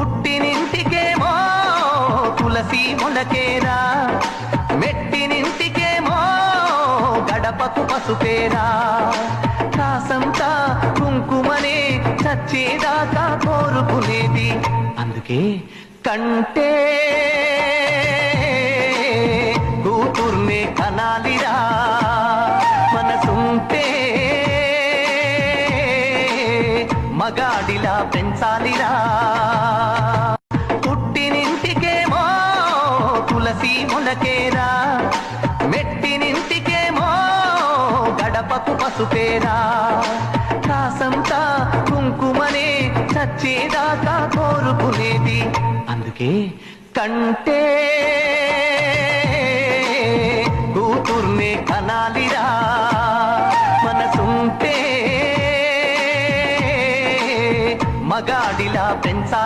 పుట్టినింటికేమో తులసి మొలకేరా, మెట్టినింటికేమో గడపకు పసుపేరా. కాసంతా కుంకుమనే చచ్చేదాకా కోరుకునేది, అందుకే కంటే కూతుర్నే కనాలిరా, మనసుంటే మగాడిలా పెంచాలిరా. పుట్టినింటికేమో తులసి మొలకేరా, మెట్టినింటికేమో గడపకు పసుపేరా. కాసంతా కుంకుమనే చచ్చేదాకా కోరుకునేది, అందుకే కంటే కూతుర్నే కనాలిరా, మనసుంటే మగాడిలా పెంచాలి.